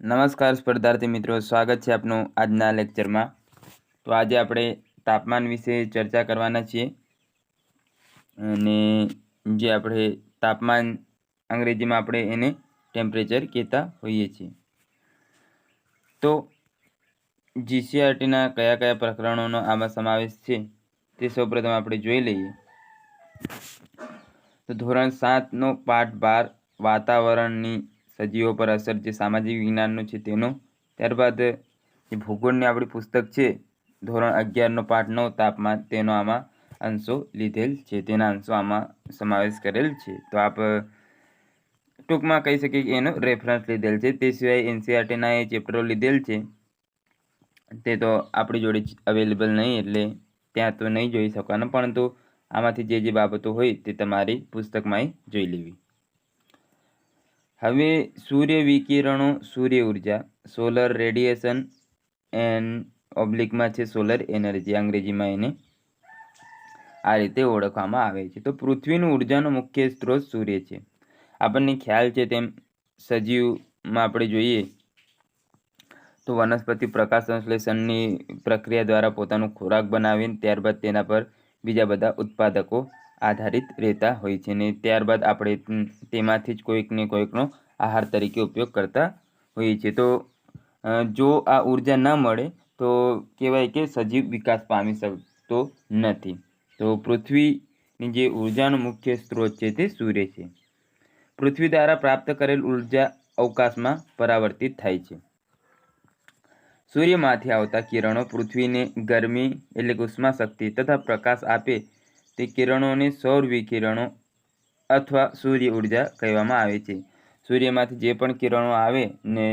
નમસ્કાર સ્પર્ધાર્થી મિત્રો, સ્વાગત છે આપનું આજના લેક્ચરમાં। તો આજે આપણે તાપમાન વિશે ચર્ચા કરવાના છીએ અને જે આપણે તાપમાન અંગ્રેજીમાં આપણે એને ટેમ્પરેચર કહેતા હોઈએ છીએ। તો જીસીઆરટીના કયા કયા પ્રકરણોનો આમાં સમાવેશ છે તે સૌપ્રથમ આપણે જોઈ લઈએ। તો ધોરણ 7નો પાઠ 12 વાતાવરણની સજીવો પર અસર જે સામાજિક વિજ્ઞાનનું છે તેનો, ત્યારબાદ જે ભૂગોળની આપણી પુસ્તક છે ધોરણ 11નો પાઠ 9 તાપમાન, તેનો આમાં અંશો લીધેલ છે, તેના અંશો આમાં સમાવેશ કરેલ છે। તો આપ ટૂંકમાં કહી શકીએ કે એનો રેફરન્સ લીધેલ છે। તે સિવાય એનસીઆરટીના એ ચેપ્ટરો લીધેલ છે, તે તો આપણી જોડે અવેલેબલ નહીં, એટલે ત્યાં તો નહીં જોઈ શકવાના, પરંતુ આમાંથી જે બાબતો હોય તે તમારી પુસ્તકમાં જોઈ લેવી। હવે સૂર્ય વિકિરણો, સૂર્ય ઉર્જા, સોલર રેડિયેશન એન્ડ ઓબ્લિકમાં છે સોલર એનર્જી, અંગ્રેજીમાં એને આ રીતે ઓળખવામાં આવે છે। તો પૃથ્વીનું ઉર્જાનો મુખ્ય સ્ત્રોત સૂર્ય છે। આપણને ખ્યાલ છે તેમ સજીવમાં આપણે જોઈએ તો વનસ્પતિ પ્રકાશ સંશ્લેષણની પ્રક્રિયા દ્વારા પોતાનો ખોરાક બનાવીને ત્યારબાદ તેના પર બીજા બધા ઉત્પાદકો આધારિત રહેતા હોય છે, ને ત્યારબાદ આપણે તેમાંથી જ કોઈક ને કોઈકનો આહાર તરીકે ઉપયોગ કરતા હોઈએ છીએ। તો જો આ ઉર્જા ન મળે તો કહેવાય કે સજીવ વિકાસ પામી શકતો નથી। તો પૃથ્વીની જે ઉર્જાનો મુખ્ય સ્ત્રોત છે તે સૂર્ય છે। પૃથ્વી દ્વારા પ્રાપ્ત કરેલ ઉર્જા અવકાશમાં પરાવર્તિત થાય છે। સૂર્યમાંથી આવતા કિરણો પૃથ્વીને ગરમી એટલે કે ઉષ્મા શક્તિ તથા પ્રકાશ આપે તે કિરણોને સૌર વિકિરણો અથવા સૂર્ય ઉર્જા કહેવામાં આવે છે। સૂર્યમાંથી જે પણ કિરણો આવે ને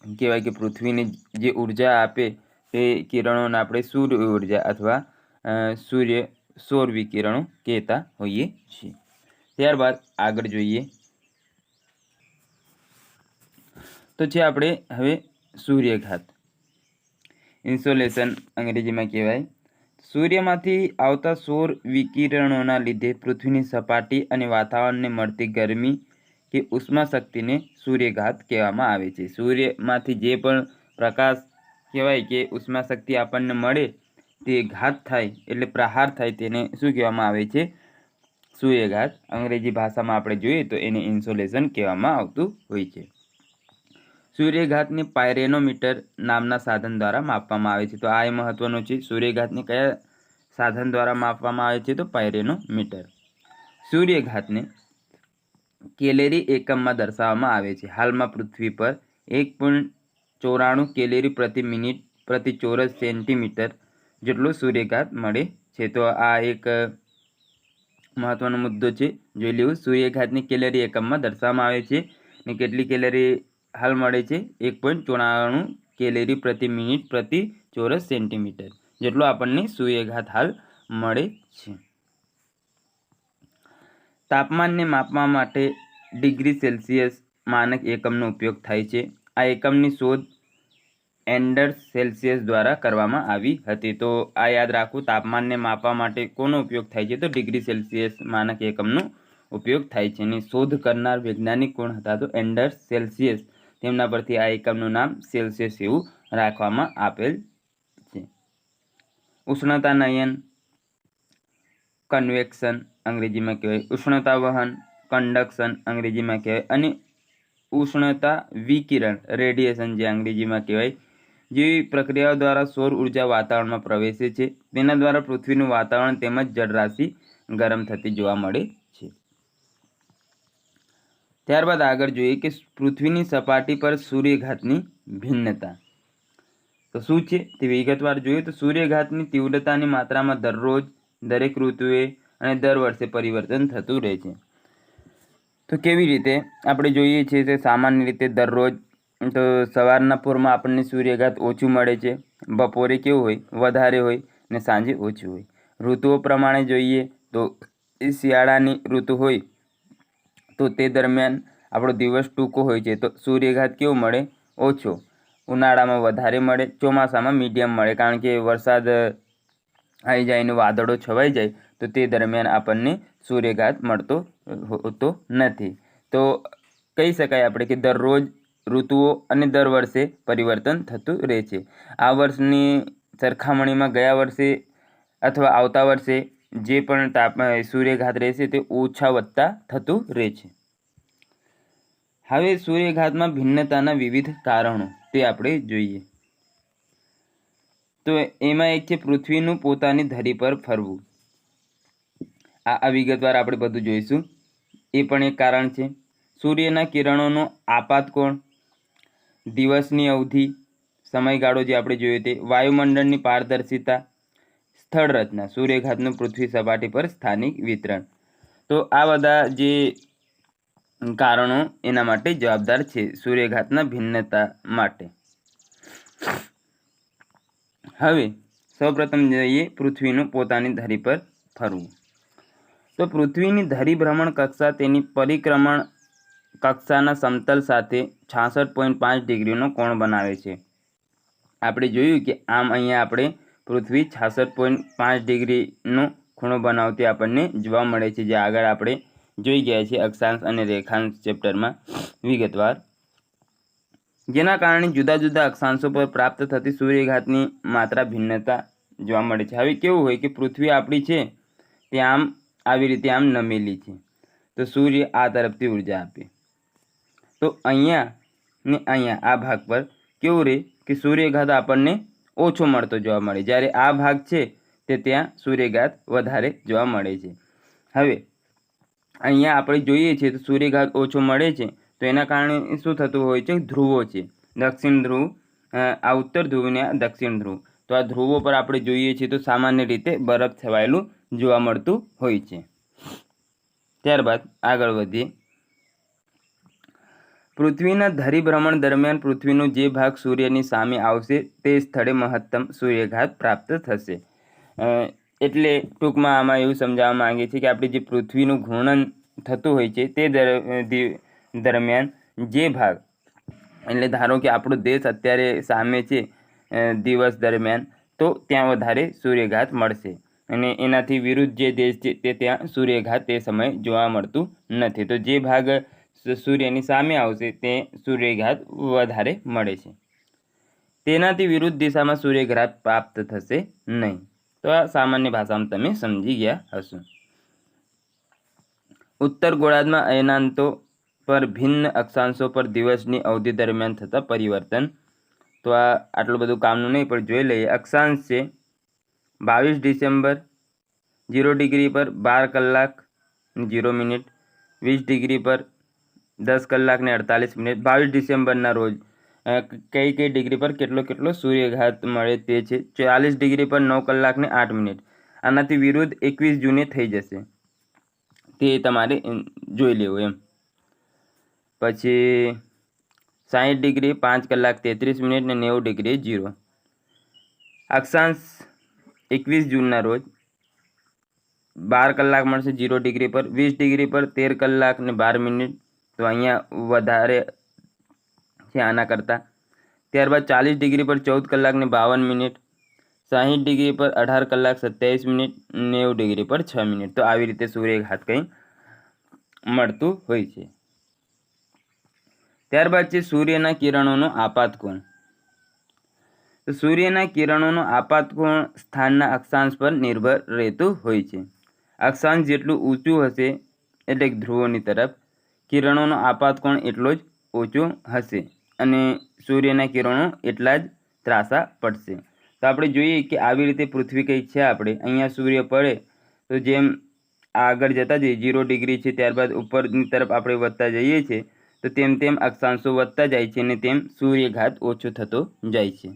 કહેવાય કે પૃથ્વીને જે ઉર્જા આપે તે કિરણોને આપણે સૂર્ય ઉર્જા અથવા સૌર વિકિરણો કહેતા હોઈએ છીએ। ત્યારબાદ આગળ જોઈએ તો છે આપણે હવે સૂર્યઘાત, ઇન્સોલેશન અંગ્રેજીમાં કહેવાય। સૂર્યમાંથી આવતા સૌર વિકિરણોના લીધે પૃથ્વીની સપાટી અને વાતાવરણને મળતી ગરમી કે ઉષ્મા શક્તિને સૂર્યઘાત કહેવામાં આવે છે। સૂર્યમાંથી જે પણ પ્રકાશ કહેવાય કે ઉષ્મા શક્તિ આપણને મળે તે ઘાત થાય એટલે પ્રહાર થાય, તેને શું કહેવામાં આવે છે? સૂર્યઘાત। અંગ્રેજી ભાષામાં આપણે જોઈએ તો એને ઇન્સોલેશન કહેવામાં આવતું હોય છે। સૂર્યઘાતને પાયરેનોમીટર નામના સાધન દ્વારા માપવામાં આવે છે। તો આ એ મહત્વનું છે, સૂર્યઘાતને કયા સાધન દ્વારા માપવામાં આવે છે? તો પાયરેનોમીટર। સૂર્યઘાતને કેલેરી એકમમાં દર્શાવવામાં આવે છે। હાલમાં પૃથ્વી પર 1.94 કેલેરી પ્રતિ મિનિટ પ્રતિ ચોરસ સેન્ટીમીટર જેટલો સૂર્યઘાત મળે છે। તો આ એક મહત્વનો મુદ્દો છે, જોઈ લેવું। સૂર્યઘાતની કેલેરી એકમમાં દર્શાવવામાં આવે છે ને કેટલી કેલેરી હાલ મળે છે? 1.94 કેલેરી પ્રતિ મિનિટ પ્રતિ ચોરસ સેન્ટીમીટર જેટલો આપણને સૂર્યઘાત હાલ મળે છે। તાપમાનને માપવા માટે ડિગ્રી સેલ્સિયસ માનક એકમનો ઉપયોગ થાય છે। આ એકમની શોધ એન્ડર્સ સેલ્સિયસ દ્વારા કરવામાં આવી હતી। તો આ યાદ રાખવું, તાપમાનને માપવા માટે કોનો ઉપયોગ થાય છે? તો ડિગ્રી સેલ્સિયસ માનક એકમનો ઉપયોગ થાય છે, અને શોધ કરનાર વૈજ્ઞાનિક કોણ હતા? તો એન્ડર્સ સેલ્સિયસ। તેમના પરથી આ એકમનું નામ સેલ્સિયસ એવું રાખવામાં આપેલ છે। ઉષ્ણતા નયન, કન્વેક્શન અંગ્રેજીમાં કહેવાય, ઉષ્ણતા વહન કન્ડક્શન અંગ્રેજીમાં કહેવાય, અને ઉષ્ણતા વિકિરણ રેડિયેશન જે અંગ્રેજીમાં કહેવાય, જેવી પ્રક્રિયાઓ દ્વારા સૌર ઉર્જા વાતાવરણમાં પ્રવેશે છે। તેના દ્વારા પૃથ્વીનું વાતાવરણ તેમજ જળરાશિ ગરમ થતી જોવા મળે છે। ત્યારબાદ આગળ જોઈએ કે પૃથ્વીની સપાટી પર સૂર્યઘાતની ભિન્નતા તો શું છે તે વિગતવાર જોઈએ। તો સૂર્યઘાતની તીવ્રતાની માત્રામાં દરરોજ, દરેક ઋતુએ અને દર વર્ષે પરિવર્તન થતું રહે છે। તો કેવી રીતે આપણે જોઈએ છીએ કે સામાન્ય રીતે દરરોજ તો સવારના પૂરમાં આપણને સૂર્યઘાત ઓછું મળે છે, બપોરે કેવું હોય? વધારે હોય, ને સાંજે ઓછું હોય। ઋતુઓ પ્રમાણે જોઈએ તો શિયાળાની ઋતુ હોય તો તે દરમિયાન આપણો દિવસ ટૂંકો હોય છે, તો સૂર્યઘાત કેવો મળે? ઓછો। ઉનાળામાં વધારે મળે, ચોમાસામાં મીડિયમ મળે, કારણ કે વરસાદ આવી જાય ને વાદળો છવાઈ જાય તો તે દરમિયાન આપણને સૂર્યઘાત મળતો હોતો નથી। તો કહી શકાય આપણે કે દરરોજ ઋતુઓ અને દર વર્ષે પરિવર્તન થતું રહે છે. આ વર્ષની સરખામણીમાં ગયા વર્ષે અથવા આવતા વર્ષે જે પણ સૂર્યઘાત રહેશે તે ઓછા વધતા થતું રહે છે. હવે સૂર્યઘાતમાં ભિન્નતાના વિવિધ કારણો તે આપણે જોઈએ. તો એમાં એક છે પૃથ્વીનું પોતાની ધરી પર ફરવું. આ વિગતવાર આપણે બધું જોઈશું. એ પણ એક કારણ છે. સૂર્યના કિરણોનો આપાતકોણ, દિવસની અવધિ, સમયગાળો જે આપણે જોયો તે, વાયુમંડળની પારદર્શિતા, સ્થળ રચના, સૂર્યઘાતનું પૃથ્વી સપાટી પર સ્થાનિક વિતરણ. તો આ બધા જે કારણો એના માટે જવાબદાર છે સૂર્યઘાતના ભિન્નતા માટે. હવે સૌપ્રથમ જોઈએ પૃથ્વીનું પોતાની ધરી પર ફરવું. તો પૃથ્વીની ધરી ભ્રમણ કક્ષા તેની પરિક્રમણ કક્ષાના સમતલ સાથે 66.5 ડિગ્રીનો કોણ બનાવે છે. આપણે જોયું કે આમ અહીંયા આપણે પૃથ્વી 66.5 ડિગ્રીનો ખૂણો બનાવતી આપણને જોવા મળે છે, જે આગળ આપણે જોઈ ગયા છીએ અક્ષાંશ અને રેખાંશ ચેપ્ટરમાં વિગતવાર. જેના કારણે જુદા જુદા અક્ષાંશો પર પ્રાપ્ત થતી સૂર્યઘાતની માત્રા ભિન્નતા જોવા મળે છે. હવે કેવું હોય કે પૃથ્વી આપણી છે તે આમ આવી રીતે આમ નમેલી છે, તો સૂર્ય આ તરફથી ઉર્જા આપે. તો અહીંયા ને અહીંયા આ ભાગ પર કેવું રહે કે સૂર્યઘાત આપણને ઓછો મળતો જોવા મળે, જ્યારે આ ભાગ છે તે ત્યાં સૂર્યઘાત વધારે જોવા મળે છે. હવે અહીંયા આપણે જોઈએ છીએ તો સૂર્યઘાત ઓછો મળે છે, તો એના કારણે શું થતું હોય છે, ધ્રુવો છે, દક્ષિણ ધ્રુવ, આ ઉત્તર ધ્રુવ ને આ દક્ષિણ ધ્રુવ. તો આ ધ્રુવો પર આપણે જોઈએ છીએ તો સામાન્ય રીતે બરફ છવાયેલું જોવા મળતું હોય છે. ત્યારબાદ આગળ વધીએ. પૃથ્વીના ધરીભ્રમણ દરમિયાન પૃથ્વીનો જે ભાગ સૂર્યની સામે આવશે તે સ્થળે મહત્તમ સૂર્યઘાત પ્રાપ્ત થશે. એટલે ટૂંકમાં આમાં એવું સમજાવવા માંગે છે કે આપણે જે પૃથ્વીનું ઘૂર્ણન થતું હોય છે તે દરમિયાન જે ભાગ, એટલે ધારો કે આપણો દેશ અત્યારે સામે છે દિવસ દરમિયાન, તો ત્યાં વધારે સૂર્યઘાત મળશે, અને એનાથી વિરુદ્ધ જે દેશ છે તે ત્યાં સૂર્યઘાત તે સમયે જોવા મળતું નથી. તો જે ભાગ સૂર્યની સામે આવશે તે સૂર્યઘાત વધારે મળે છે, તેનાથી વિરુદ્ધ દિશામાં સૂર્યઘાત પ્રાપ્ત થશે નહીં. તો આ સામાન્ય ભાષામાં તમે સમજી ગયા હશો. ઉત્તર ગોળાર્ધમાં અયનાંતો પર ભિન્ન અક્ષાંશો પર દિવસની અવધિ દરમિયાન થતા પરિવર્તન. તો આ આટલું બધું કામનું નહીં, પણ જોઈ લઈએ. અક્ષાંશ છે 22 ડિસેમ્બર 0 ડિગ્રી પર 12 કલાક 0 મિનિટ, 20 ડિગ્રી પર 10 કલાક ને 48 મિનિટ. 22 ડિસેમ્બરના રોજ કઈ કઈ ડિગ્રી પર કેટલો સૂર્યઘાત મળે તે છે. 40 ડિગ્રી પર 9 કલાક ને 8 મિનિટ. આનાથી વિરુદ્ધ 21 જૂને થઈ જશે, તે તમારે જોઈ લેવું એમ. પછી 60 ડિગ્રી 5 કલાક 33 મિનિટ ને 90 ડિગ્રી 0. અક્ષાંશ 21 જૂનના રોજ 12 કલાક મળશે 0 ડિગ્રી પર, 20 ડિગ્રી પર 13 કલાક ને 12 મિનિટ. તો અહીંયા વધારે છે આના કરતાં. ત્યારબાદ 40 ડિગ્રી પર 14 કલાક ને 52 મિનિટ, 60 ડિગ્રી પર 18 કલાક 27 મિનિટ, 90 ડિગ્રી પર 6 મિનિટ. તો આવી રીતે સૂર્યઘાત કંઈ મળતું હોય છે. ત્યારબાદ છે સૂર્યના કિરણોનો આપાતકોણ. તો સૂર્યના કિરણોનો આપાતકોણ સ્થાનના અક્ષાંશ પર નિર્ભર રહેતું હોય છે. અક્ષાંશ જેટલું ઊંચું હશે એટલે ધ્રુવોની તરફ, કિરણોનો આપાતકોણ એટલો જ ઓછો હશે અને સૂર્યના કિરણો એટલા જ ત્રાસા પડશે. તો આપણે જોઈએ કે આવી રીતે પૃથ્વી કંઈક છે. આપણે અહીંયા સૂર્ય પડે તો જેમ આગળ જતા જઈએ 0 ડિગ્રી છે, ત્યારબાદ ઉપરની તરફ આપણે વધતા જઈએ છીએ, તો તેમ તેમ અક્ષાંશો વધતા જાય છે અને તેમ સૂર્યઘાત ઓછો થતો જાય છે.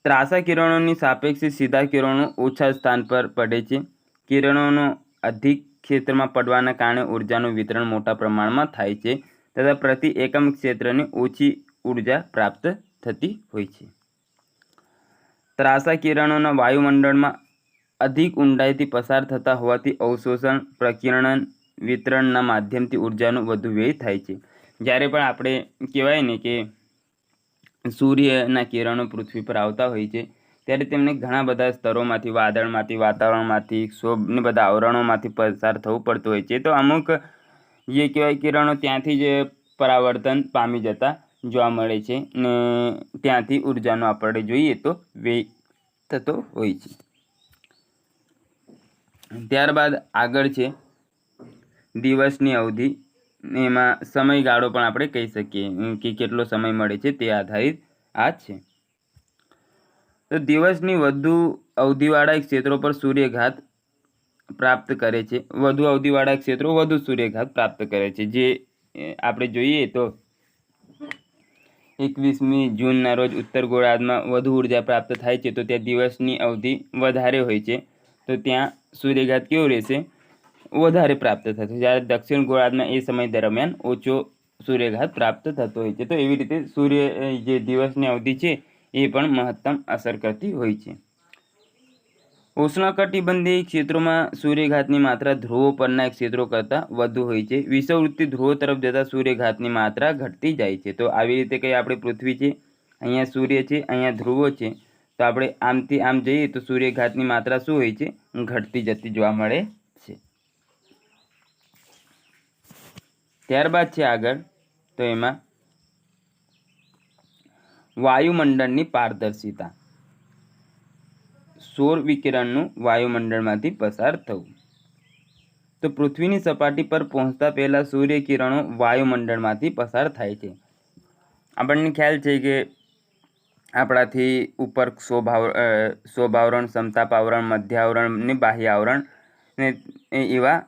ત્રાસા કિરણોની સાપેક્ષે સીધા કિરણો ઓછા સ્થાન પર પડે છે. કિરણોનો અધિક ક્ષેત્રમાં પડવાના કારણે ઉર્જાનું વિતરણ મોટા પ્રમાણમાં થાય છે તથા પ્રતિ એકમ ક્ષેત્રને ઓછી ઉર્જા પ્રાપ્ત થતી હોય છે. ત્રાસા કિરણોના વાયુમંડળમાં અધિક ઊંડાઈથી પસાર થતા હોવાથી અવશોષણ, પ્રકીર્ણન, વિતરણના માધ્યમથી ઉર્જાનો વધુ વ્યય થાય છે. જ્યારે પણ આપણે કહેવાય ને કે સૂર્યના કિરણો પૃથ્વી પર આવતા હોય છે ત્યારે તેમને ઘણા બધા સ્તરોમાંથી, વાદળમાંથી, વાતાવરણમાંથી, ક્ષોભને બધા આવરણોમાંથી પસાર થવું પડતું હોય છે. તો અમુક જે કહેવાય કિરણો ત્યાંથી જ પરાવર્તન પામી જતા જોવા મળે છે ને ત્યાંથી ઉર્જાનો આપણે જોઈએ તો વ્યય થતો હોય છે. ત્યારબાદ આગળ છે દિવસની અવધિ. એમાં સમયગાળો પણ આપણે કહી શકીએ કે કેટલો સમય મળે છે તે આધારિત આ છે. તો દિવસની વધુ અવધિવાળા ક્ષેત્રો પર સૂર્યઘાત પ્રાપ્ત કરે છે. વધુ અવધિવાળા ક્ષેત્રો વધુ સૂર્યઘાત પ્રાપ્ત કરે છે. જે આપણે જોઈએ તો 21મી જૂનના રોજ ઉત્તર ગોળાર્ધમાં વધુ ઉર્જા પ્રાપ્ત થાય છે તો ત્યાં દિવસની અવધિ વધારે હોય છે તો ત્યાં સૂર્યઘાત કેવો રહેશે? વધારે પ્રાપ્ત થતો. જ્યારે દક્ષિણ ગોળાર્ધમાં એ સમય દરમિયાન ઓછો સૂર્યઘાત પ્રાપ્ત થતો હોય છે. તો એવી રીતે સૂર્ય જે દિવસની અવધિ છે એ પણ મહત્તમ અસર કરતી હોય છે. ઉષ્ણકટિબંધીય ક્ષેત્રોમાં સૂર્યઘાતની માત્રા ધ્રુવો પરના ક્ષેત્રો કરતાં વધુ હોય છે. વિષુવવૃત્તીય ધ્રુવો તરફ જતાં સૂર્યઘાતની માત્રા ઘટતી જાય છે. તો આવી રીતે કંઈ આપણી પૃથ્વી છે, અહીંયા સૂર્ય છે, અહીંયા ધ્રુવો છે, તો આપણે આમથી આમ જઈએ તો સૂર્યઘાતની માત્રા શું હોય છે? ઘટતી જતી જોવા મળે છે. ત્યારબાદ છે આગળ તો એમાં વાયુમંડળની પારદર્શિતા. સૌર વિકિરણનું વાયુમંડળમાંથી પસાર થવું. તો પૃથ્વીની સપાટી પર પહોંચતા પહેલાં સૂર્યકિરણો વાયુમંડળમાંથી પસાર થાય છે. આપણને ખ્યાલ છે કે આપણાથી ઉપર શોભાવરણ, સમતાપાવરણ, મધ્યાવરણ ને બાહ્ય આવરણ ને એવા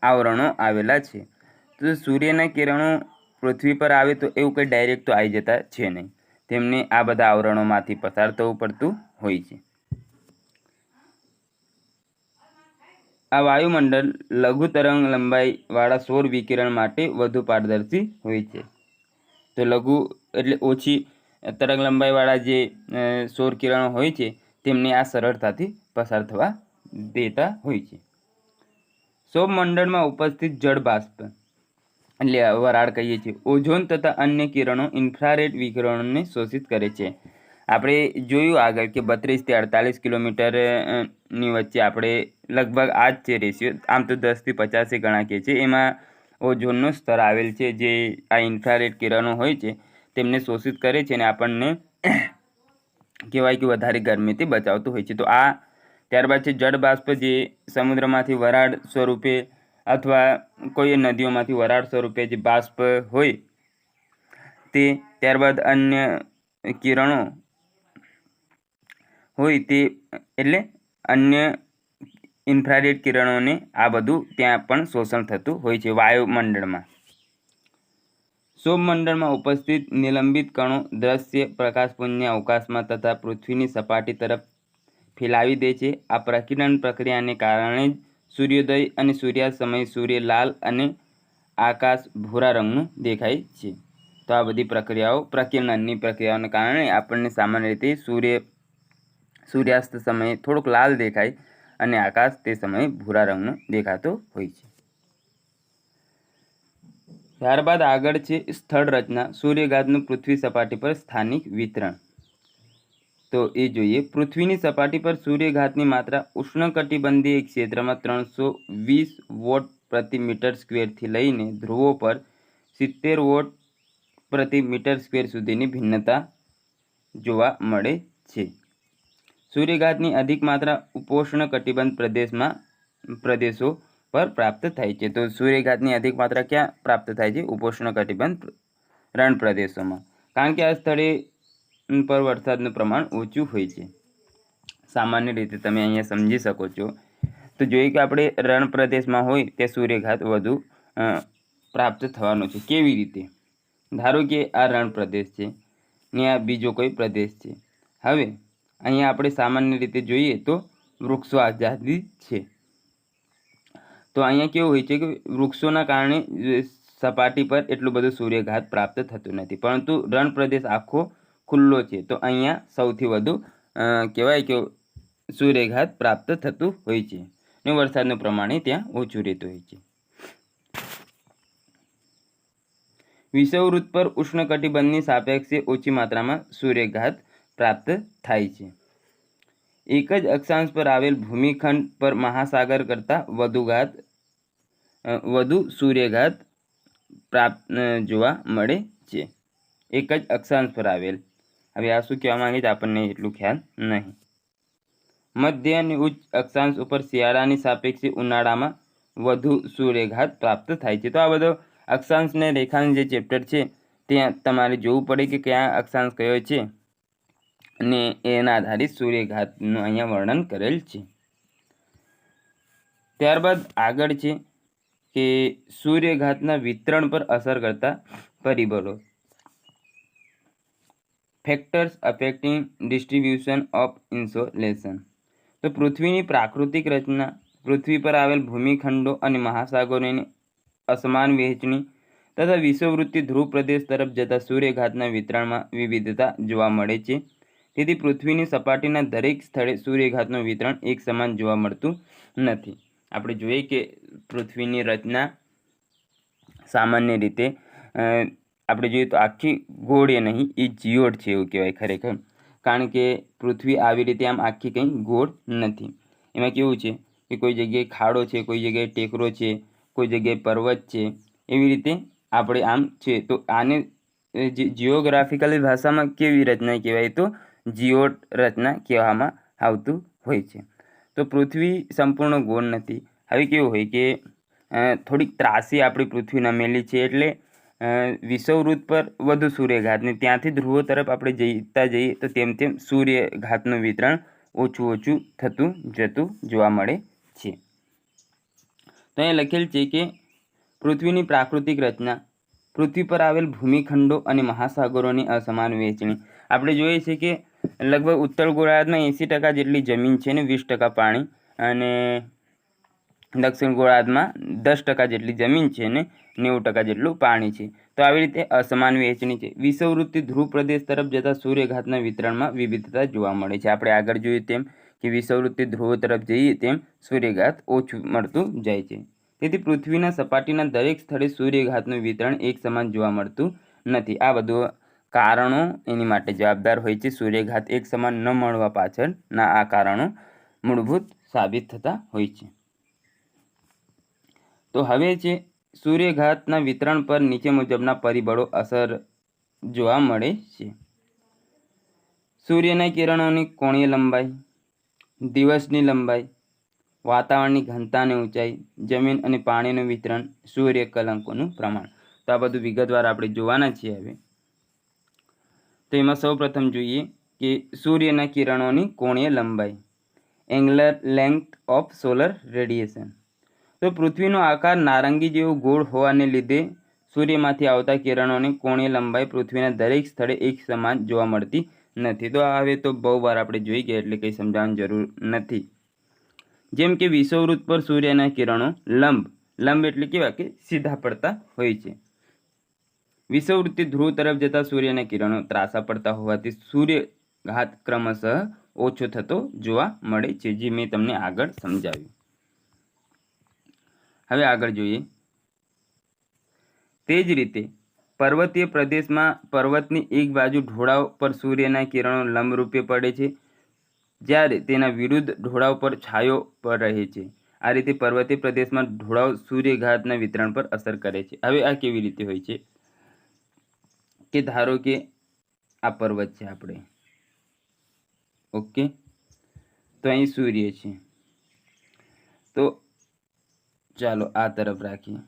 આવરણો આવેલા છે. તો સૂર્યના કિરણો પૃથ્વી પર આવે તો એવું કંઈ ડાયરેક્ટ તો આવી જતા છે નહીં. તેમને આ બધા આવરણોમાંથી પસાર થવું પડતું હોય છે. આ વાયુમંડળ લઘુ તરંગ લંબાઈવાળા સૌર વિકિરણ માટે વધુ પારદર્શી હોય છે. તો લઘુ એટલે ઓછી તરંગ લંબાઈવાળા જે સૌર કિરણો હોય છે તેમને આ સરળતાથી પસાર થવા દેતા હોય છે. સૌરમંડળમાં ઉપસ્થિત જળ બાષ્પ એટલે વરાળ કહીએ છીએ, ઓઝોન તથા અન્ય કિરણો ઇન્ફ્રારેડ વિકિરણોને શોષિત કરે છે. આપણે જોયું આગળ કે 32 થી 48 કિલોમીટરની વચ્ચે આપણે લગભગ આ જ છે રેશિયો. આમ તો 10 થી 50 ગણાકીએ છીએ. એમાં ઓઝોનનું સ્તર આવેલ છે જે આ ઇન્ફ્રારેડ કિરણો હોય છે તેમને શોષિત કરે છે અને આપણને કહેવાય કે વધારે ગરમીથી બચાવતું હોય છે. તો આ ત્યારબાદ છે જળ બાષ્પ, જે સમુદ્રમાંથી વરાળ સ્વરૂપે અથવા કોઈ નદીઓમાંથી વરાળ સ્વરૂપે જે બાષ્પ હોય તે, ત્યારબાદ અન્ય કિરણો હોય તે એટલે અન્ય ઇન્ફ્રારેડ કિરણોને આ બધું ત્યાં પણ શોષણ થતું હોય છે વાયુમંડળમાં. સૌરમંડળમાં ઉપસ્થિત નિલંબિત કણો દ્રશ્ય પ્રકાશપુંજને અવકાશમાં તથા પૃથ્વીની સપાટી તરફ ફેલાવી દે છે. આ પ્રકિરણ પ્રક્રિયાને કારણે જ સૂર્યોદય અને સૂર્યાસ્ત સમયે સૂર્ય લાલ અને આકાશ ભૂરા રંગનું દેખાય છે. તો આ બધી પ્રક્રિયાઓ પ્રકિરણની પ્રક્રિયાઓને કારણે આપણને સામાન્ય રીતે સૂર્યાસ્ત સમયે થોડુંક લાલ દેખાય અને આકાશ તે સમયે ભૂરા રંગનો દેખાતો હોય છે. ત્યારબાદ આગળ છે સ્થળ રચના. સૂર્યઘાતનું પૃથ્વી સપાટી પર સ્થાનિક વિતરણ. તો એ જોઈએ. પૃથ્વીની સપાટી પર સૂર્યઘાતની માત્રા ઉષ્ણકટિબંધીય ક્ષેત્રમાં 320 વોટ પ્રતિ મીટર સ્ક્વેરથી લઈને ધ્રુવો પર 70 વોટ પ્રતિ મીટર સ્ક્વેર સુધીની ભિન્નતા જોવા મળે છે. સૂર્યઘાતની અધિક માત્રા ઉपोष्ण કટિબંધ પ્રદેશો પર પ્રાપ્ત થાય છે. તો સૂર્યઘાતની અધિક માત્રા ક્યાં પ્રાપ્ત થાય છે? ઉपोष्ण કટિબંધ રણ પ્રદેશોમાં, કારણ કે આ સ્થળે પર વરસાદનું પ્રમાણ ઓછું હોય છે. સામાન્ય રીતે તમે અહીંયા સમજી શકો છો. તો જોઈએ કે આપણે રણ પ્રદેશમાં હોય ત્યાં સૂર્યઘાત વધુ પ્રાપ્ત થવાનો છે. કેવી રીતે? ધારો કે આ રણ પ્રદેશ છે ને આ બીજો કોઈ પ્રદેશ છે. હવે અહીંયા આપણે સામાન્ય રીતે જોઈએ તો વૃક્ષો આઝાદી છે. તો અહીંયા કેવું હોય છે કે વૃક્ષોના કારણે સપાટી પર એટલું બધું સૂર્યઘાત પ્રાપ્ત થતું નથી, પરંતુ રણ પ્રદેશ આખો ખુલ્લો છે તો અહીંયા સૌથી વધુ કહેવાય કે સૂર્યઘાત પ્રાપ્ત થતું હોય છે ને વરસાદનું પ્રમાણ ત્યાં ઓછું રહેતું હોય છે. વિષુવવૃત્ત પર ઉષ્ણકટિબંધની સાપેક્ષે ઓછી માત્રામાં સૂર્યઘાત પ્રાપ્ત થાય છે. એક જ અક્ષાંશ પર આવેલ ભૂમિખંડ પર મહાસાગર કરતાં વધુ સૂર્યઘાત જોવા મળે છે, એક જ અક્ષાંશ પર આવેલ. હવે આ શું કહેવા માંગે છે આપણને એટલું ખ્યાલ નહીં. મધ્ય અને ઉચ્ચ અક્ષાંશ ઉપર શિયાળાની સાપેક્ષે ઉનાળામાં વધુ સૂર્યઘાત પ્રાપ્ત થાય છે. તો આ બધો અક્ષાંશ ને રેખાંશ જે ચેપ્ટર છે ત્યાં તમારે જોવું પડે કે કયા અક્ષાંશ કયો છે અને એના આધારિત સૂર્યઘાતનું અહીંયા વર્ણન કરેલ છે. ત્યારબાદ આગળ છે કે સૂર્યઘાતના વિતરણ પર અસર કરતા પરિબળો, factors affecting distribution of insolation. તો પૃથ્વીની પ્રાકૃતિક રચના, પૃથ્વી પર આવેલ ભૂમિખંડો અને મહાસાગરોની અસમાન વહેંચણી તથા વિષુવવૃત્તીય ધ્રુવ પ્રદેશ તરફ જતા સૂર્યઘાતના વિતરણમાં વિવિધતા જોવા મળે છે. તેથી પૃથ્વીની સપાટીના દરેક સ્થળે સૂર્યઘાતનું વિતરણ એક સમાન જોવા મળતું નથી. આપણે જોઈએ કે પૃથ્વીની રચના સામાન્ય રીતે આપણે જોઈએ તો આખી ગોળ એ નહીં, એ જીઓડ છે એવું કહેવાય ખરેખર, કારણ કે પૃથ્વી આવી રીતે આમ આખી કંઈ ગોળ નથી. એમાં કેવું છે કે કોઈ જગ્યાએ ખાડો છે, કોઈ જગ્યાએ ટેકરો છે, કોઈ જગ્યાએ પર્વત છે, એવી રીતે આપણે આમ છે. તો આને જીઓગ્રાફિકલી ભાષામાં કેવી રચના કહેવાય? તો જીઓડ રચના કહેવામાં આવતું હોય છે. તો પૃથ્વી સંપૂર્ણ ગોળ નથી. હવે કેવું હોય કે થોડીક ત્રાસી આપણી પૃથ્વી નમેલી છે, એટલે વિષુવવૃત્ત પર વધુ સૂર્યઘાત ને ત્યાંથી ધ્રુવો તરફ આપણે જતા જઈએ તો તેમ તેમ સૂર્યઘાતનું વિતરણ ઓછું ઓછું થતું જતું જોવા મળે છે. તો અહીંયા લખેલ છે કે પૃથ્વીની પ્રાકૃતિક રચના, પૃથ્વી પર આવેલ ભૂમિખંડો અને મહાસાગરોની અસમાન વહેંચણી. આપણે જોઈએ છીએ કે લગભગ ઉત્તર ગોળાર્ધમાં 80% જેટલી જમીન છે ને 20% પાણી, અને દક્ષિણ ગોળાર્ધમાં 10% જેટલી જમીન છે ને 90% જેટલું પાણી છે. તો આવી રીતે અસમાન વહેંચણી છે. વિષુવવૃત્તીય ધ્રુવ પ્રદેશ તરફ જતા સૂર્યઘાતના વિતરણમાં વિવિધતા જોવા મળે છે. આપણે આગળ જોયું તેમ કે વિષુવવૃત્તીય ધ્રુવ તરફ જઈએ તેમ સૂર્યઘાત ઓછું મળતું જાય છે. તેથી પૃથ્વીના સપાટીના દરેક સ્થળે સૂર્યઘાતનું વિતરણ એક સમાન જોવા મળતું નથી. આ બધું કારણો એની માટે જવાબદાર હોય છે. સૂર્યઘાત એક સમાન ન મળવા પાછળના આ કારણો મૂળભૂત સાબિત થતા હોય છે. તો હવે છે સૂર્યઘાતના વિતરણ પર નીચે મુજબના પરિબળો અસર જોવા મળે છે. સૂર્યના કિરણોની કોણીય લંબાઈ, દિવસની લંબાઈ, વાતાવરણની ઘનતા અને ઊંચાઈ, જમીન અને પાણીનું વિતરણ, સૂર્ય કલંકોનું પ્રમાણ. તો આ બધું વિગતવાર આપણે જોવાના છીએ. હવે તો એમાં સૌપ્રથમ જોઈએ કે સૂર્યના કિરણોની કોણીય લંબાઈ, angular length of solar radiation. તો પૃથ્વીનો આકાર નારંગી જેવો ગોળ હોવાને લીધે સૂર્યમાંથી આવતા કિરણોની કોણીય લંબાઈ પૃથ્વીના દરેક સ્થળે એક સમાન જોવા મળતી નથી. તો હવે તો બહુ વાર આપણે જોઈ ગયા એટલે કંઈ સમજાવવાની જરૂર નથી. જેમ કે વિષુવવૃત્ત પર સૂર્યના કિરણો લંબ એટલે કેવા કે સીધા પડતા હોય છે. વિષુવવૃત્તીય ધ્રુવ તરફ જતા સૂર્યના કિરણો ત્રાંસા પડતા હોવાથી સૂર્યઘાત ક્રમશઃ ઓછો થતો જોવા મળે છે, જે મેં તમને આગળ સમજાવ્યું. હવે આગળ જોઈએ. તે જ રીતે પર્વતીય પ્રદેશમાં પર્વતની એક બાજુ ઢોળાવ પર સૂર્યના કિરણો લંબરૂપે પડે છે, જ્યારે તેના વિરુદ્ધ ઢોળાવ પર છાયો પર રહે છે. આ રીતે પર્વતીય પ્રદેશમાં ઢોળાવ સૂર્યઘાતના વિતરણ પર અસર કરે છે. હવે આ કેવી રીતે હોય છે કે ધારો કે આ પર્વત છે આપણે, ઓકે, તો અહીં સૂર્ય છે. તો ચાલો આ તરફ રાખીએ,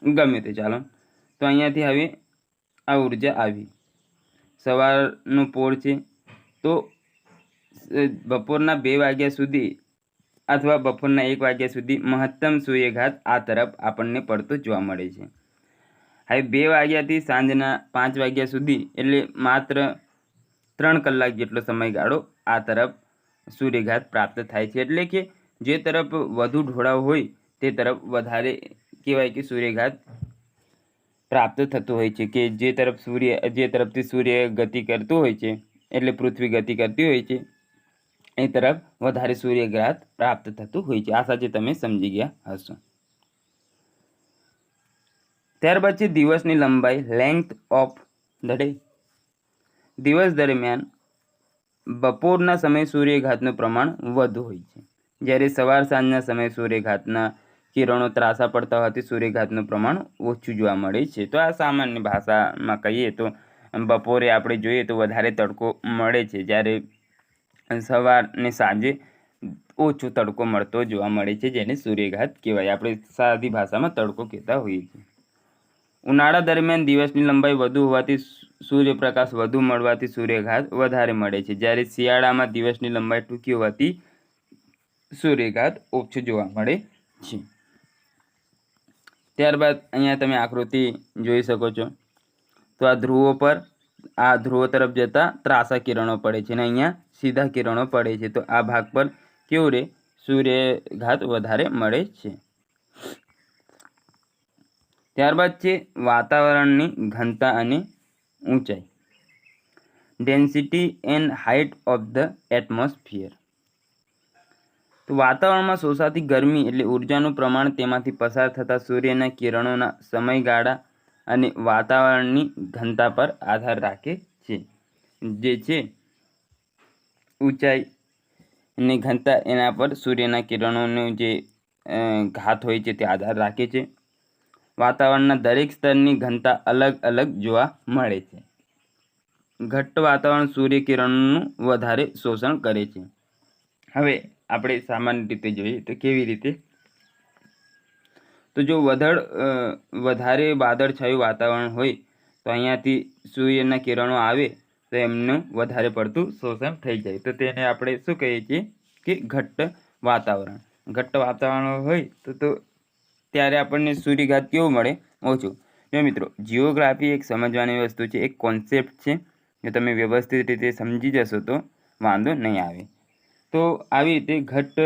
ગમે તે ચાલો. તો અહીંયાથી હવે આ ઉર્જા આવી, સવારનો પોળ છે, તો બપોરના 2 વાગ્યા સુધી અથવા બપોરના 1 વાગ્યા સુધી મહત્તમ સૂર્યઘાત આ તરફ આપણને પડતો જોવા મળે છે. હવે 2 વાગ્યાથી સાંજના 5 વાગ્યા સુધી એટલે માત્ર 3 કલાક જેટલો સમયગાળો આ તરફ સૂર્યઘાત પ્રાપ્ત થાય છે. એટલે કે જે તરફ વધુ ઢોળાવ હોય તે તરફ વધારે કહેવાય કે સૂર્યઘાત પ્રાપ્ત થતું હોય છે, કે જે તરફથી સૂર્ય ગતિ કરતું હોય છે એટલે પૃથ્વી ગતિ કરતી હોય છે એ તરફ વધારે સૂર્યઘાત પ્રાપ્ત થતું હોય છે. આ સાથે તમે સમજી ગયા હશો. ત્યારબાદ છે દિવસની લંબાઈ, લેન્થ ઓફ ધ ડે. દિવસ દરમિયાન બપોરના સમયે સૂર્યઘાતનું પ્રમાણ વધુ હોય છે, જ્યારે સવાર સાંજના સમયે સૂર્યઘાતના કિરણો ત્રાસા પડતા હોવાથી સૂર્યઘાતનું પ્રમાણ ઓછું જોવા મળે છે. તો આ સામાન્ય ભાષામાં કહીએ તો બપોરે આપણે જોઈએ તો વધારે તડકો મળે છે, જ્યારે સવાર ને સાંજે ઓછો તડકો મળતો જોવા મળે છે, જેને સૂર્યઘાત કહેવાય. આપણે સાદી ભાષામાં તડકો કહેતા હોઈએ છીએ. ઉનાળા દરમિયાન દિવસની લંબાઈ વધુ હોવાથી સૂર્યપ્રકાશ વધુ મળવાથી સૂર્યઘાત વધારે મળે છે, જ્યારે શિયાળામાં દિવસની લંબાઈ ટૂંકી હોવાથી સૂર્યઘાત ઓછો જોવા મળે છે. ત્યારબાદ અહીંયા તમે આકૃતિ જોઈ શકો છો. તો આ ધ્રુવો પર આ ધ્રુવો તરફ જતા ત્રાસા કિરણો પડે છે અને અહીંયા સીધા કિરણો પડે છે. તો આ ભાગ પર કેવું રે સૂર્યઘાત વધારે મળે છે. ત્યારબાદ છે વાતાવરણની ઘનતા અને ઊંચાઈ, density and height of the atmosphere. તો વાતાવરણમાં શોષાતી ગરમી એટલે ઉર્જાનું પ્રમાણ, તેમાંથી પસાર થતા સૂર્યના કિરણોના સમયગાળા અને વાતાવરણની ઘનતા પર આધાર રાખે છે. જે છે ઊંચાઈ અને ઘનતા, એના પર સૂર્યના કિરણોનું જે ઘાત હોય છે તે આધાર રાખે છે. વાતાવરણના દરેક સ્તરની ઘનતા અલગ અલગ જોવા મળે છે. ઘટ્ટ વાતાવરણ સૂર્યકિરણોનું વધારે શોષણ કરે છે. હવે આપણે સામાન્ય રીતે જોઈએ તો કેવી રીતે, તો જો વધારે વાદળછાયું વાતાવરણ હોય તો અહીંયાથી સૂર્યના કિરણો આવે તો એમનું વધારે પડતું શોષણ થઈ જાય. તો તેને આપણે શું કહીએ છીએ કે ઘટ્ટ વાતાવરણ. ઘટ્ટ વાતાવરણ હોય તો ત્યારે આપણને સૂર્યઘાત કેવું મળે? ઓછું. જો મિત્રો, જીઓગ્રાફી એક સમજવાની વસ્તુ છે, એક કોન્સેપ્ટ છે. જો તમે વ્યવસ્થિત રીતે સમજી જશો તો વાંધો નહીં આવે. તો આવી રીતે ઘટ્ટ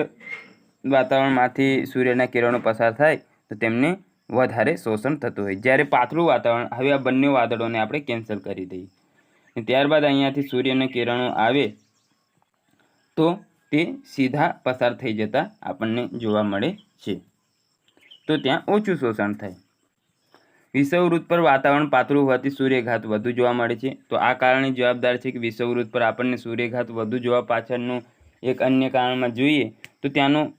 વાતાવરણમાંથી સૂર્યના કિરણો પસાર થાય તો તેમને વધારે શોષણ થતું હોય. જ્યારે પાતળું વાતાવરણ, હવે આ બંને વાદળોને આપણે કેન્સલ કરી દઈએ, ત્યારબાદ અહીંયાથી સૂર્યના કિરણો આવે તો તે સીધા પસાર થઈ જતા આપણને જોવા મળે છે. તો ત્યાં ઓછું શોષણ થાય. વિષુવવૃત્ત પર વાતાવરણ પાતળું હોવાથી સૂર્યઘાત વધુ જોવા મળે છે. તો આ કારણે જવાબદાર છે કે વિષુવવૃત્ત પર આપણને સૂર્યઘાત વધુ જોવા પાછળનું એક અન્ય કારણમાં જોઈએ તો ત્યાંનું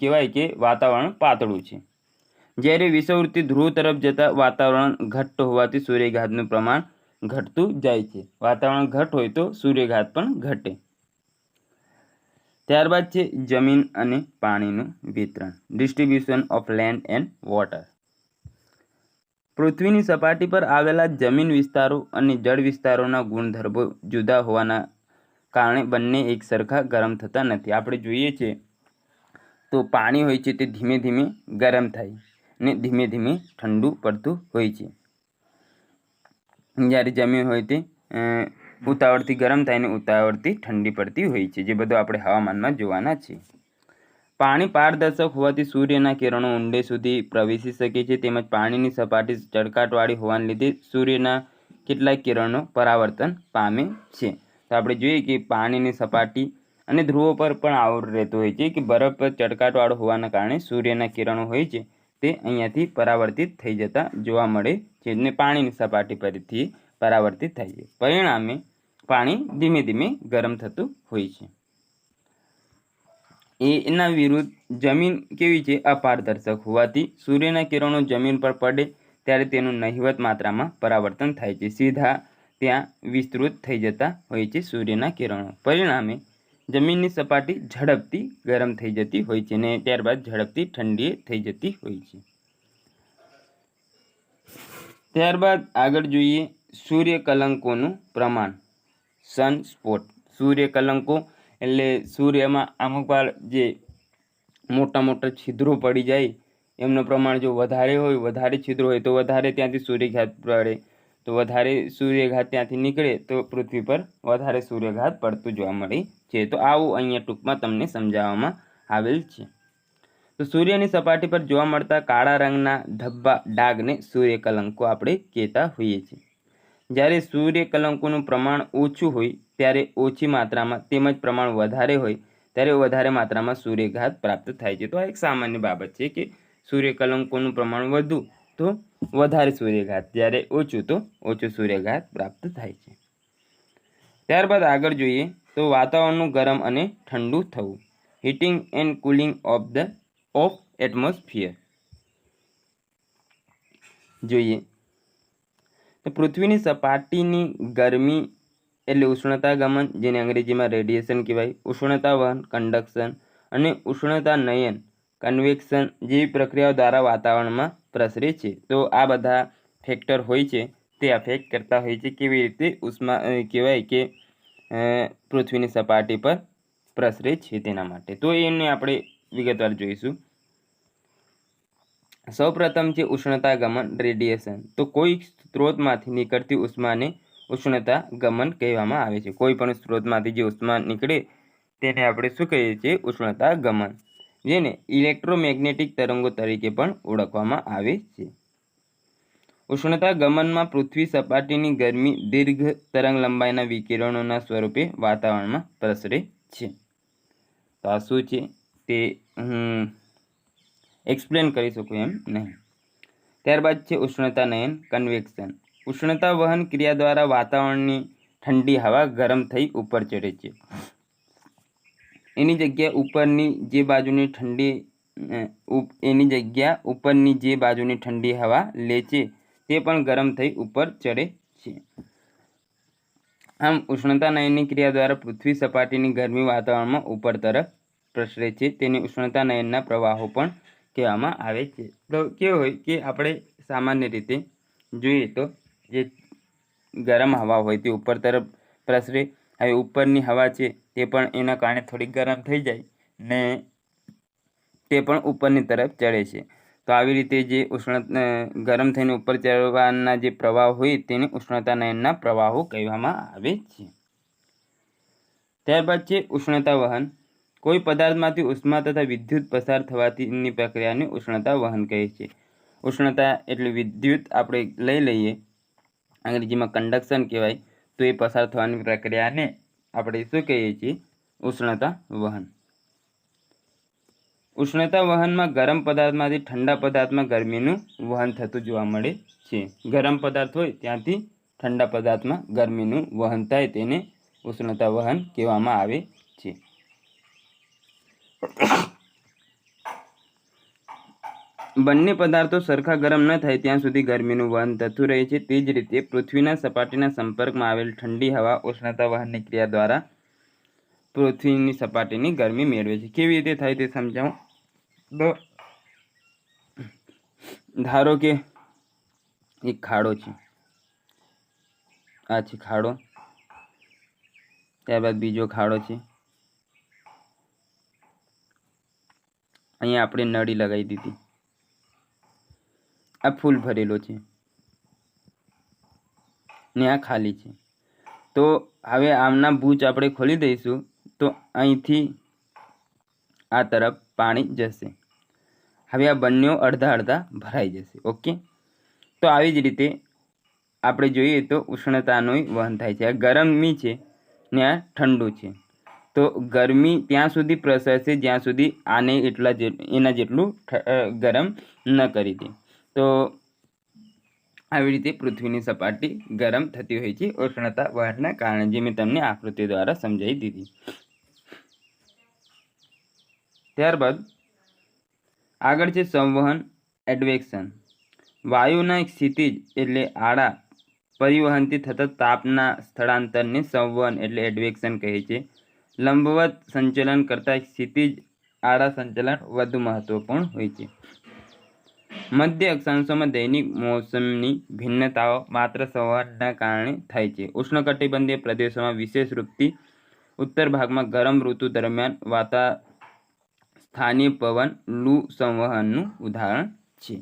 કહેવાય કે વાતાવરણ પાતળું છે. જ્યારે વિષુવવૃત્તથી ધ્રુવ તરફ જતા વાતાવરણ ઘટ્ટ હોવાથી સૂર્યઘાતનું પ્રમાણ ઘટતું જાય છે. વાતાવરણ ઘટ હોય તો સૂર્યઘાત પણ ઘટે. ત્યારબાદ છે જમીન અને પાણીનું વિતરણ, distribution of land and water. પૃથ્વીની સપાટી પર આવેલા જમીન વિસ્તારો અને જળ વિસ્તારોના ગુણધર્મો જુદા હોવાના કારણે બંને એક સરખા ગરમ થતા નથી. આપણે જોઈએ છીએ તો પાણી હોય છે તે ધીમે ધીમે ગરમ થાય અને ધીમે ધીમે ઠંડુ પડતું હોય છે, જ્યારે જમીન હોય તે ઉતાવળથી ગરમ થાય અને ઉતાવળથી ઠંડી પડતી હોય છે, જે બધું આપણે હવામાનમાં જોવાના છે. પાણી પારદર્શક હોવાથી સૂર્યના કિરણો ઊંડે સુધી પ્રવેશી શકે છે, તેમજ પાણીની સપાટી ચળકાટવાળી હોવાને લીધે સૂર્યના કેટલાક કિરણો પરાવર્તન પામે છે. તો આપણે જોઈએ કે પાણીની સપાટી અને ધ્રુવો પર પણ આવું રહેતું હોય છે કે બરફ પર ચળકાટવાળો હોવાના કારણે સૂર્યના કિરણો હોય છે તે અહીંયાથી પરાવર્તિત થઈ જતા જોવા મળે છે અને પાણીની સપાટી પરથી પરાવર્તિત થાય છે. પરિણામે પાણી ધીમે ધીમે ગરમ થતું હોય છે. એના વિરુદ્ધ જમીન કેવી છે? અપારદર્શક હોવાથી સૂર્યના કિરણો જમીન પર પડે ત્યારે તેનું નહિવત માત્રામાં પરાવર્તન થાય છે, સીધા ત્યાં વિસ્તૃત થઈ જતા હોય છે સૂર્યના કિરણો. પરિણામે જમીનની સપાટી ઝડપથી ગરમ થઈ જતી હોય છે અને ત્યારબાદ ઝડપથી ઠંડી થઈ જતી હોય છે. ત્યારબાદ આગળ જોઈએ સૂર્યકલંકોનું પ્રમાણ, સનસ્પોટ. સૂર્યકલંકો એટલે સૂર્યમાં અમુક વાર જે મોટા મોટા છિદ્રો પડી જાય એમનું પ્રમાણ જો વધારે હોય, વધારે છિદ્રો હોય તો વધારે ત્યાંથી સૂર્યઘાત પડે, તો વધારે સૂર્યઘાત ત્યાંથી નીકળે તો પૃથ્વી પર વધારે સૂર્યઘાત પડતું જોવા મળે છે. તો આવું અહીંયા ટૂંકમાં તમને સમજાવવામાં આવેલ છે. તો સૂર્યની સપાટી પર જોવા મળતા કાળા રંગના ધબ્બા ડાઘને સૂર્યકલંકો આપણે કહેતા હોઈએ છીએ. જ્યારે સૂર્યકલંકોનું પ્રમાણ ઓછું હોય ત્યારે ઓછી માત્રામાં, તેમજ પ્રમાણ વધારે હોય ત્યારે વધારે માત્રામાં સૂર્યઘાત પ્રાપ્ત થાય છે. તો આ એક સામાન્ય બાબત છે કે સૂર્યકલંકોનું પ્રમાણ વધુ તો વધારે સૂર્યઘાત, જ્યારે ઓછું તો ઓછું સૂર્યઘાત પ્રાપ્ત થાય છે. ત્યારબાદ આગળ જોઈએ તો વાતાવરણનું ગરમ અને ઠંડુ થવું, heating and cooling of atmosphere. જોઈએ તો પૃથ્વીની સપાટીની ગરમી એટલે ઉષ્ણતાગમન, જેને અંગ્રેજીમાં રેડિયેશન કહેવાય, ઉષ્ણતાવહન કન્ડક્શન અને ઉષ્ણતાનયન કન્વેક્શન જેવી પ્રક્રિયાઓ દ્વારા વાતાવરણમાં પ્રસરે છે. તો આ બધા ફેક્ટર હોય છે તે અફેક્ટ કરતા હોય છે કેવી રીતે ઉષ્મા કહેવાય કે પૃથ્વીની સપાટી પર પ્રસરે છે તેના માટે. તો એને આપણે વિગતવાર જોઈશું. સૌપ્રથમ છે ઉષ્ણતાગમન રેડિયેશન. તો કોઈ સ્ત્રોતમાંથી નીકળતી ઉષ્માને ઉષ્ણતાગમન કહેવામાં આવે છે. કોઈ પણ સ્ત્રોતમાંથી જે ઉષ્મા નીકળે તેને આપણે શું કહીએ છીએ? ઉષ્ણતાગમન, જેને ઇલેક્ટ્રોમેગ્નેટિક તરંગો તરીકે પણ ઓળખવામાં આવે છે. ઉષ્ણતાગમનમાં પૃથ્વી સપાટીની ગરમી દીર્ઘ તરંગ લંબાઈના વિકિરણોના સ્વરૂપે વાતાવરણમાં પ્રસરે છે. તો આ શું છે તે હું એક્સપ્લેન કરી શકું એમ નહીં. ત્યારબાદ છે ઉષ્ણતાનયન કન્વેક્શન. ઉષ્ણતાવહન ક્રિયા દ્વારા વાતાવરણની ઠંડી હવા ગરમ થઈ ઉપર ચડે છે. એની જગ્યા ઉપરની જે બાજુની ઠંડી હવા લે છે તે પણ ગરમ થઈ ઉપર ચડે છે. આમ ઉષ્ણતાનયનની ક્રિયા દ્વારા પૃથ્વી સપાટીની ગરમી વાતાવરણમાં ઉપર તરફ પ્રસરે છે. તેને ઉષ્ણતાનયનના પ્રવાહો પણ કહેવામાં આવે છે. તો કેવું હોય કે આપણે સામાન્ય રીતે જોઈએ તો જે ગરમ હવા હોય તે ઉપર તરફ પ્રસરે. હવે ઉપરની હવા છે તે પણ એના કારણે થોડી ગરમ થઈ જાય ને તે પણ ઉપરની તરફ ચડે છે. તો આવી રીતે જે ગરમ થઈને ઉપર ચડવાના જે પ્રવાહ હોય તેને ઉષ્ણતાનયનના પ્રવાહો કહેવામાં આવે છે. ત્યારબાદ છે ઉષ્ણતાવહન. કોઈ પદાર્થમાંથી ઉષ્મા તથા વિદ્યુત પસાર થવાથી પ્રક્રિયાને ઉષ્ણતાવહન કહે છે. ઉષ્ણતા એટલે વિદ્યુત આપણે લઈ લઈએ, અંગ્રેજીમાં કન્ડક્શન કહેવાય. તો એ પસાર થવાની પ્રક્રિયાને આપણે શું કહીએ છીએ? ઉષ્ણતાવહન. ઉષ્ણતાવહનમાં ગરમ પદાર્થમાંથી ઠંડા પદાર્થમાં ગરમીનું વહન થતું જોવા મળે છે. ગરમ પદાર્થ હોય ત્યાંથી ઠંડા પદાર્થમાં ગરમીનું વહન થાય તેને ઉષ્ણતાવહન કહેવામાં આવે છે. બંને પદાર્થો સરખા ગરમ ન થાય ત્યાં સુધી ગરમીનું વહન થતું રહે છે. તે જ રીતે પૃથ્વીના સપાટીના સંપર્કમાં આવેલ ઠંડી હવા ઉષ્ણતાવહનની ક્રિયા દ્વારા પૃથ્વીની સપાટીની ગરમી મેળવે છે. કેવી રીતે થાય તે સમજાવું. તો ધારો કે એક ખાડો છે, આ છે ખાડો, ત્યારબાદ બીજો ખાડો છે, અહીંયા આપણે નળી લગાવી દીધી, આ ફૂલ ભરેલો છે ને આ ખાલી છે. તો હવે આમના બૂચ આપણે ખોલી દઈશું તો અહીંથી આ તરફ પાણી જશે. હવે આ બંને અડધા અડધા ભરાઈ જશે. ઓકે. તો આવી જ રીતે આપણે જોઈએ તો ઉષ્ણતાનું વહન થાય છે. આ ગરમી છે ને આ ઠંડુ છે. તો ગરમી ત્યાં સુધી પ્રસરશે જ્યાં સુધી આને એના જેટલું ગરમ ન કરી દે. તો આવી રીતે પૃથ્વીની સપાટી ગરમ થતી હોય છે ઉષ્ણતાવહનના કારણે, જે મેં તમને આકૃતિ દ્વારા સમજાવી દીધી. ત્યારબાદ આગળ છે સંવહન એડવેક્શન. વાયુના ક્ષિતિજ એટલે આડા પરિવહનથી થતા તાપના સ્થળાંતરને સંવહન એટલે એડવેક્શન કહે છે. લંબવત સંચલન કરતાં ક્ષિતિજ આડા સંચલન વધુ મહત્વપૂર્ણ હોય છે. મધ્ય અક્ષાંશોમાં દૈનિક મોસમની ભિન્નતાઓ માત્ર સંવહનના કારણે થાય છે. ઉષ્ણકટિબંધીય પ્રદેશોમાં વિશેષ રૂપથી ઉત્તર ભાગમાં ગરમ ઋતુ દરમિયાન સ્થાનીય પવન લૂ સંવહનનું ઉદાહરણ છે.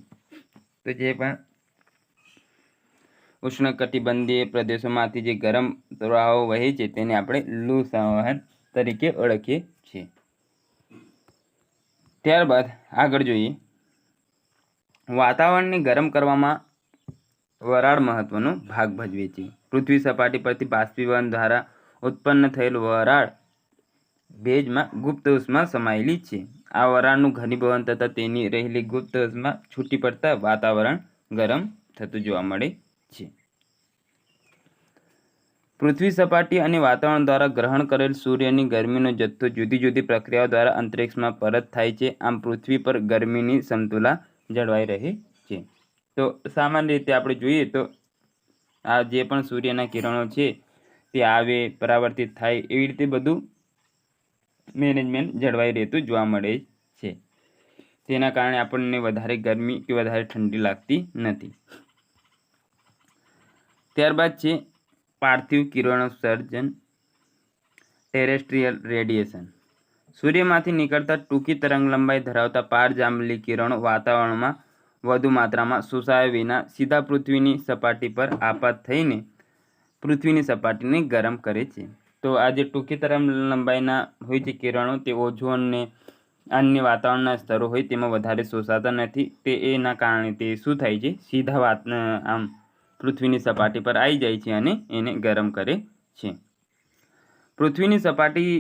તો જે પણ ઉષ્ણકટિબંધીય પ્રદેશોમાંથી જે ગરમ પ્રવાહો વહે છે તેને આપણે લૂ સંવહન તરીકે ઓળખીએ છીએ. ત્યારબાદ આગળ જોઈએ, વાતાવરણને ગરમ કરવામાં વરાળ મહત્વનો ભાગ ભજવે છે. પૃથ્વી સપાટી પરથી બાષ્પીભવન દ્વારા ઉત્પન્ન થયેલ વરાળ ભેજમાં ગુપ્ત ઉષ્મા સમાયેલી છે. આ વરાળનું ઘનીભવન થતાં તેની રહેલી ગુપ્ત ઉષ્મા છૂટી પડતા વાતાવરણ ગરમ થતું જોવા મળે છે. પૃથ્વી સપાટી અને વાતાવરણ દ્વારા ગ્રહણ કરેલ સૂર્યની ગરમીનો જથ્થો જુદી જુદી પ્રક્રિયાઓ દ્વારા અંતરિક્ષમાં પરત થાય છે. આમ પૃથ્વી પર ગરમીની સમતુલા જળવાઈ રહે છે. તો સામાન્ય રીતે આપણે જોઈએ તો આ જે પણ સૂર્યના કિરણો છે તે આવે, પરાવર્તિત થાય, એવી રીતે બધું મેનેજમેન્ટ જળવાઈ રહેતું જોવા મળે છે. તેના કારણે આપણને વધારે ગરમી કે વધારે ઠંડી લાગતી નથી. ત્યારબાદ છે પાર્થિવ કિરણોત્સર્જન, ટેરેસ્ટ્રીયલ રેડિયેશન. સૂર્યમાંથી નીકળતા ટૂંકી તરંગલંબાઈ ધરાવતા પારજાંબલી કિરણો વાતાવરણમાં વધુ માત્રામાં શોષાયા વિના સીધા પૃથ્વીની સપાટી પર આપાત થઈને પૃથ્વીની સપાટીને ગરમ કરે છે. તો આ જે ટૂંકી તરંગલંબાઈના હોય છે કિરણો, તે ઓઝોનને અન્ય વાતાવરણના સ્તરો હોય તેમાં વધારે શોષાતા નથી. તે એના કારણે તે શું થાય છે, સીધા આમ પૃથ્વીની સપાટી પર આવી જાય છે અને એને ગરમ કરે છે. પૃથ્વીની સપાટી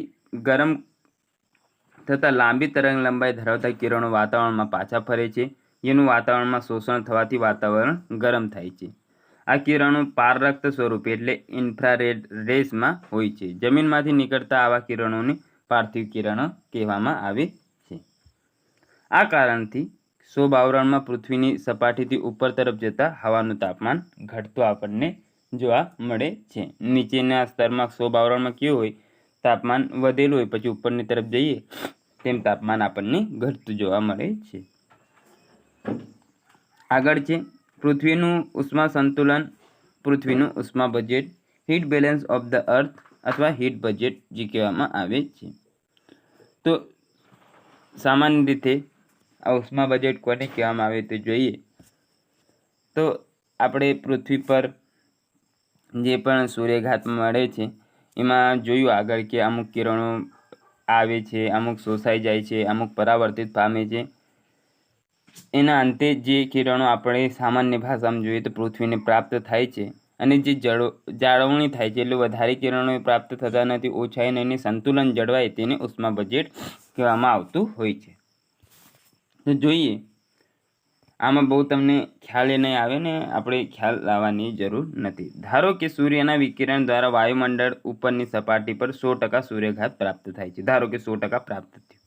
ગરમ થતાં લાંબી તરંગલંબાઈ ધરાવતા કિરણો વાતાવરણમાં પાછા ફરે છે. જેનું વાતાવરણમાં શોષણ થવાથી વાતાવરણ ગરમ થાય છે. આ કિરણો પારરક્ત સ્વરૂપે એટલે ઇન્ફ્રારેડ રેસમાં હોય છે. જમીનમાંથી નીકળતા આવા કિરણોને પાર્થિવ કિરણો કહેવામાં આવે છે. આ કારણથી ક્ષોભ આવરણમાં પૃથ્વીની સપાટીથી ઉપર તરફ જતા હવાનું તાપમાન ઘટતું આપણને જોવા મળે છે. નીચેના સ્તરમાં ક્ષોભ આવરણમાં કેવું હોય, તાપમાન વધેલું હોય, પછી ઉપરની તરફ જઈએ તેમ તાપમાન આપણને ઘટતું જોવા મળે છે. આગળ છે પૃથ્વીનું ઉષ્મા સંતુલન, પૃથ્વીનું ઉષ્મા budget, heat balance of the earth અથવા હીટ બજેટ જે કહેવામાં આવે છે. તો સામાન્ય રીતે આ ઉષ્મા બજેટ કોને કહેવામાં આવે તે જોઈએ તો આપણે પૃથ્વી પર જે પણ સૂર્યઘાત મળે છે એમાં જોયું આગળ કે અમુક કિરણો આવે છે, અમુક શોષાઈ જાય છે, અમુક પરાવર્તિત પામે છે. એના અંતે જે કિરણો આપણે સામાન્ય ભાષામાં જોઈએ તો પૃથ્વીને પ્રાપ્ત થાય છે અને જે જાળવણી થાય છે, એટલે વધારે કિરણો પ્રાપ્ત થતા નથી, ઓછાઈને એને સંતુલન જળવાય તેને ઉષ્મા બજેટ કહેવામાં આવતું હોય છે. તો જોઈએ આમાં બહુ તમને ખ્યાલ નહીં આવે ને આપણે ખ્યાલ લાવવાની જરૂર નથી. ધારો કે સૂર્યના વિકિરણ દ્વારા વાયુમંડળ ઉપરની સપાટી પર 100% સૂર્યઘાત પ્રાપ્ત થાય છે. ધારો કે 100% પ્રાપ્ત થયું.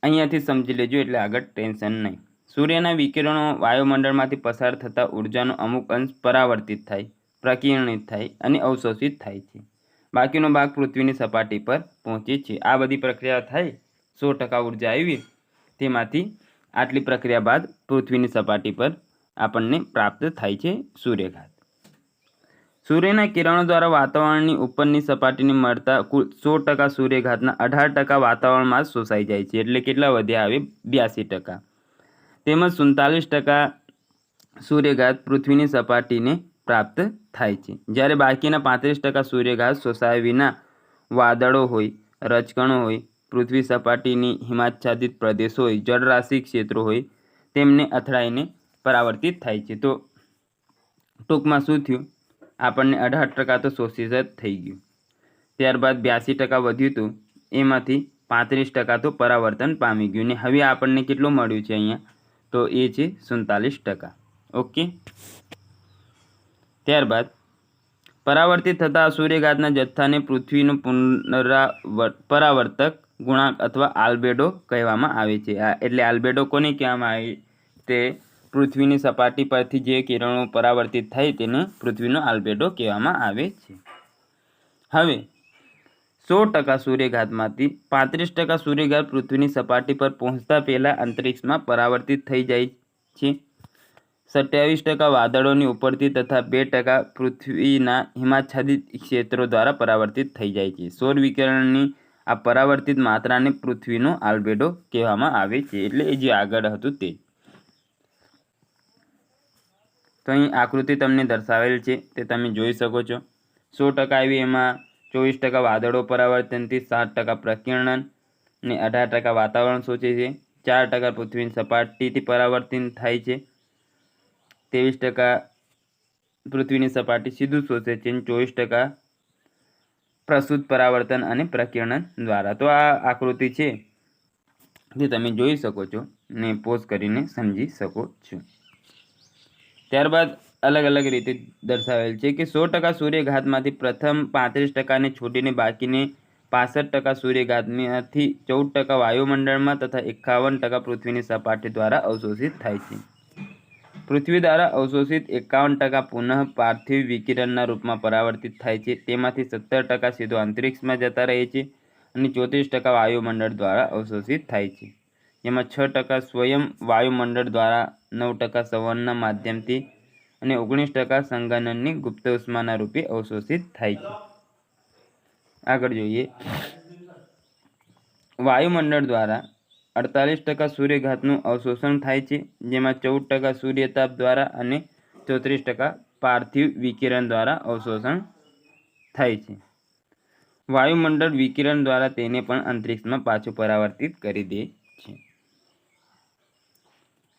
અહીંયાથી સમજી લેજો એટલે આગળ ટેન્શન નહીં. સૂર્યના વિકિરણો વાયુમંડળમાંથી પસાર થતા ઉર્જાનો અમુક અંશ પરાવર્તિત થાય, પ્રકિરણિત થાય અને અવશોષિત થાય છે. બાકીનો ભાગ પૃથ્વીની સપાટી પર પહોંચે છે. આ બધી પ્રક્રિયા થાય, 100% ઉર્જા આવી, તેમાંથી આટલી પ્રક્રિયા બાદ પૃથ્વીની સપાટી પર આપણને પ્રાપ્ત થાય છે સૂર્યઘાત. સૂર્યના કિરણો દ્વારા વાતાવરણની ઉપરની સપાટીને મળતા કુલ 100% સૂર્યઘાતના 18% વાતાવરણમાં જ શોષાઈ જાય છે. એટલે કેટલા વધ્યા આવે, 82%. તેમજ 47% સૂર્યઘાત પૃથ્વીની સપાટીને પ્રાપ્ત થાય છે. જ્યારે બાકીના 35% સૂર્યઘાત શોષાયા વિના વાદળો હોય, રજકણો હોય, પૃથ્વી સપાટીની હિમાચ્છાદિત પ્રદેશો હોય, જળરાશિ ક્ષેત્રો હોય તેમને અથડાઈને પરાવર્તિત થાય છે. તો ટૂંકમાં શું થયું, આપણને 18% તો શોષિત જ થઈ ગયું. ત્યારબાદ 82% વધ્યું હતું, એમાંથી 35% તો પરાવર્તન પામી ગયું ને હવે આપણને કેટલું મળ્યું છે અહીંયા તો એ છે 47%. ઓકે. ત્યારબાદ પરાવર્તિત થતા સૂર્યઘાતના જથ્થાને પૃથ્વીનો પરાવર્તક ગુણાંક અથવા આલ્બેડો કહેવામાં આવે છે. એટલે આલ્બેડો કોને કહેવામાં આવે, તે પૃથ્વીની સપાટી પરથી જે કિરણો પરાવર્તિત થાય તેને પૃથ્વીનો આલ્બેડો કહેવામાં આવે છે. હવે 100% સૂર્યઘાતમાંથી 35% સૂર્યઘાત પૃથ્વીની સપાટી પર પહોંચતા પહેલાં અંતરિક્ષમાં પરાવર્તિત થઈ જાય છે. 27% વાદળોની ઉપરથી તથા 2% પૃથ્વીના હિમાચ્છાદિત ક્ષેત્રો દ્વારા પરાવર્તિત થઈ જાય છે. સૌર વિકિરણની આ પરાવર્તિત માત્રાને પૃથ્વીનો આલ્બેડો કહેવામાં આવે છે. એટલે એ જે આગળ હતું તે. તો અહીં આકૃતિ તમને દર્શાવેલ છે તે તમે જોઈ શકો છો. 100% આવી, એમાં 24% વાદળો પરાવર્તનથી, 7% પ્રકિરણન ને 18% વાતાવરણ શોષે છે. 4% પૃથ્વીની સપાટીથી પરાવર્તન થાય છે. 23% પૃથ્વીની સપાટી સીધું શોષે છે અને 24% પ્રસુત પરાવર્તન અને પ્રકિરણન દ્વારા. તો આ આકૃતિ છે જે તમે જોઈ શકો છો ને પોઝ કરીને સમજી શકો છો. ત્યારબાદ અલગ અલગ રીતે દર્શાવેલ છે કે 100% સૂર્યઘાતમાંથી પ્રથમ 35%ને છોડીને બાકીને 65% સૂર્યઘાતમાંથી 14% વાયુમંડળમાં તથા 51% પૃથ્વીની સપાટી દ્વારા અવશોષિત થાય છે. પૃથ્વી દ્વારા અવશોષિત 51% પુનઃ પાર્થિવ વિકિરણના રૂપમાં પરાવર્તિત થાય છે. તેમાંથી 17% સીધો અંતરિક્ષમાં જતા રહે છે અને 34% વાયુમંડળ દ્વારા અવશોષિત થાય છે. જેમાં 6% સ્વયં વાયુમંડળ દ્વારા, 9% સંવહનના માધ્યમથી અને 19% સંઘનનની ગુપ્ત ઉષ્માના રૂપે અવશોષિત થાય છે. આગળ જોઈએ, વાયુમંડળ દ્વારા 48% સૂર્યઘાતનું અવશોષણ થાય છે, જેમાં 14% સૂર્યતાપ દ્વારા અને 34% પાર્થિવ વિકિરણ દ્વારા અવશોષણ થાય છે. વાયુમંડળ વિકિરણ દ્વારા તેને પણ અંતરિક્ષમાં પાછું પરાવર્તિત કરી દે છે.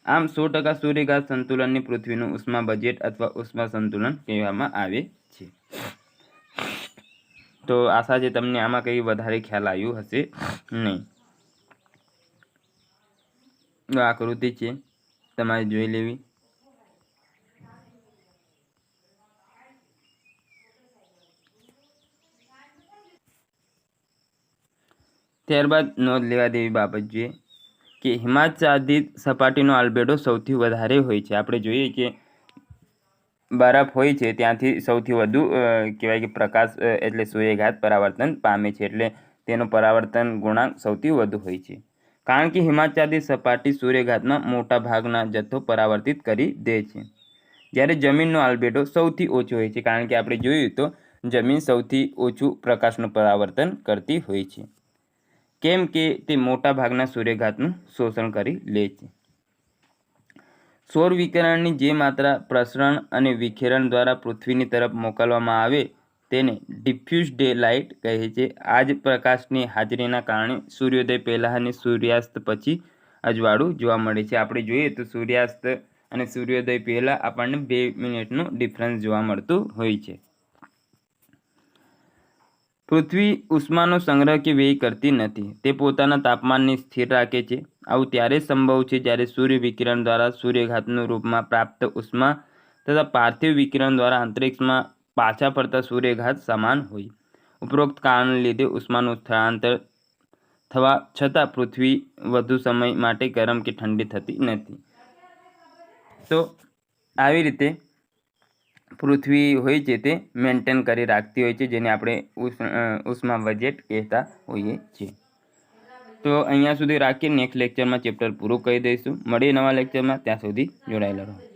આમ 100% સૂર્યઘાત સંતુલનને પૃથ્વીનું ઉષ્મા બજેટ અથવા ઉષ્મા સંતુલન કહેવામાં આવે છે. તો આશા છે તમને આમાં કંઈ વધારે ખ્યાલ આવ્યું હશે નહીં. આકૃતિ છે, તમારે જોઈ લેવી. ત્યારબાદ નોંધ લેવા દેવી બાબત જોઈએ કે હિમાચ્છાદિત સપાટીનો આલ્બેડો સૌથી વધારે હોય છે. આપણે જોઈએ કે બરફ હોય છે ત્યાંથી સૌથી વધુ કહેવાય કે પ્રકાશ એટલે સૂર્યઘાત પરાવર્તન પામે છે, એટલે તેનો પરાવર્તન ગુણાંક સૌથી વધુ હોય છે. કારણ કે હિમાચ્છાદિત સપાટી સૂર્યઘાતમાં મોટા ભાગના જથ્થો પરાવર્તિત કરી દે છે, જ્યારે જમીનનો આલ્બેડો સૌથી ઓછો હોય છે. કારણ કે આપણે જોયું તો જમીન સૌથી ઓછું પ્રકાશનું પરાવર્તન કરતી હોય છે, કેમ કે તે મોટા ભાગના સૂર્યઘાતનું શોષણ કરી લે છે. સૌર વિકિરણની જે માત્રા પ્રસરણ અને વિખેરણ દ્વારા પૃથ્વીની તરફ મોકલવામાં આવે તેને ડિફ્યુઝ ડે લાઇટ કહે છે. આ જ પ્રકાશની હાજરીના કારણે સૂર્યોદય પહેલાં અને સૂર્યાસ્ત પછી અજવાળું જોવા મળે છે. આપણે જોઈએ તો સૂર્યાસ્ત અને સૂર્યોદય પહેલાં આપણને 2 મિનિટનું ડિફરન્સ જોવા મળતું હોય છે. પૃથ્વી ઉષ્માનો સંગ્રહ કે વ્યય કરતી નથી, તે પોતાના તાપમાનને સ્થિર રાખે છે. આવું ત્યારે સંભવ છે જ્યારે સૂર્ય વિકિરણ દ્વારા સૂર્યઘાતનું રૂપમાં પ્રાપ્ત ઉષ્મા તથા પાર્થિવ વિકિરણ દ્વારા અંતરિક્ષમાં પાછા ફરતા સૂર્યઘાત સમાન હોય. ઉપરોક્ત કારણને લીધે ઉષ્માનું સ્થળાંતર થવા છતાં પૃથ્વી વધુ સમય માટે ગરમ કે ઠંડી થતી નથી. તો આવી રીતે પૃથ્વી હોય છે તે મેન્ટેન કરી રાખતી હોય છે, જેને આપણે ઉષ્મા બજેટ કહેતા હોઈએ છીએ. તો અહીંયા સુધી રાખીએ. નેક્સ્ટ લેક્ચરમાં ચેપ્ટર પૂરું કરી દઈશું. મળીએ નવા લેક્ચરમાં. ત્યાં સુધી જોડાયેલા રહો.